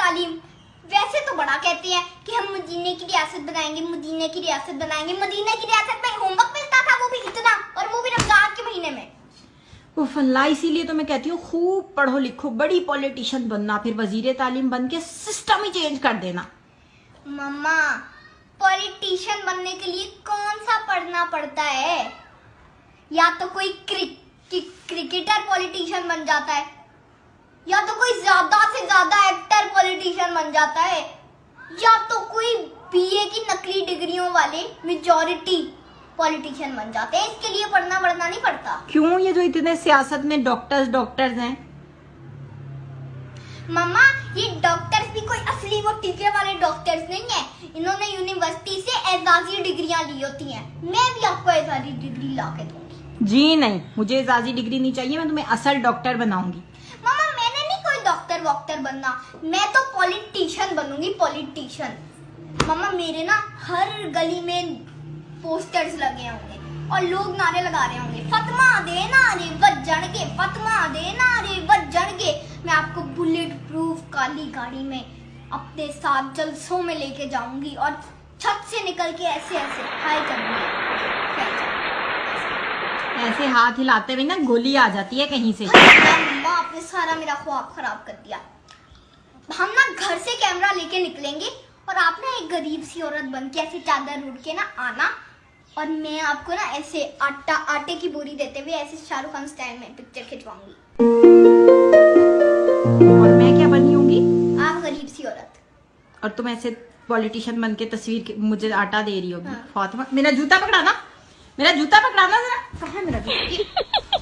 तालीम। वैसे तो बड़ा कहते हैं कि हम मदीने की रियासत बनाएंगे, मदीने की रियासत बनाएंगे। मदीने की रियासत में होमवर्क मिलता था, वो भी इतना, और वो भी रमजान के महीने में। उफ अल्लाह, इसीलिए तो मैं कहती हूँ खूब पढ़ो लिखो, बड़ी पॉलिटिशियन बनना, फिर वजीर तालीम बन के सिस्टम ही चेंज कर देना। मम्मा, पॉलिटिशियन बनने के लिए कौन सा पढ़ना पड़ता है? या तो कोई क्रिकेटर पॉलिटिशियन बन जाता है, या तो कोई ज्यादा से ज्यादा एक्टर पॉलिटिशियन बन जाता है, या तो कोई बीए की नकली डिग्रियों वाले मेजॉरिटी पॉलिटिशियन बन जाते हैं। इसके लिए पढ़ना नहीं पड़ता। क्यों? ये जो इतने सियासत में डॉक्टर्स हैं। मम्मा, ये डॉक्टर्स भी कोई असली वो टीके वाले डॉक्टर्स नहीं है। इन्होंने यूनिवर्सिटी से एजाजी डिग्रियां ली होती हैं। मैं भी आपको एजाजी डिग्री ला के दूंगी। जी नहीं, मुझे एजाजी डिग्री नहीं चाहिए, मैं तुम्हें असल डॉक्टर बनाऊंगी। मम्मा, मैंने नहीं कोई डॉक्टर वॉक्टर बनना, मैं तो पॉलिटिशियन बनूंगी, पॉलिटिशियन। मम्मा, मेरे ना हर गली में पोस्टर्स लगे होंगे और लोग नारे लगा रहे होंगे, फतमा दे नारे बज्जणगे, फतमा दे नारे बज्जणगे। मैं आपको बुलेट प्रूफ काली गाड़ी में अपने साथ जलसों में लेके जाऊंगी और छत से निकल के ऐसे ऐसे हाय करूंगी। ऐसे हाथ हिलाते हुए ना गोली आ जाती है कहीं से। मम्मा, आपने सारा मेरा ख्वाब खराब कर दिया। हम ना घर से कैमरा लेके निकलेंगे और आप ना एक गरीब सी औरत बन के ऐसे चादर उड़ के ना आना, और मैं आपको ना ऐसे आटे की बोरी देते हुए ऐसे शाहरुख खान स्टाइल में पिक्चर खिंचवाऊंगी। और मैं क्या बनी होंगी? आप गरीब सी औरत, और तुम ऐसे पॉलिटिशियन बन के तस्वीर मुझे आटा दे रही होगी। हाँ। फातिमा, मेरा जूता पकड़ाना, मेरा जूता पकड़ाना जरा। कहाँ है मेरा जूता?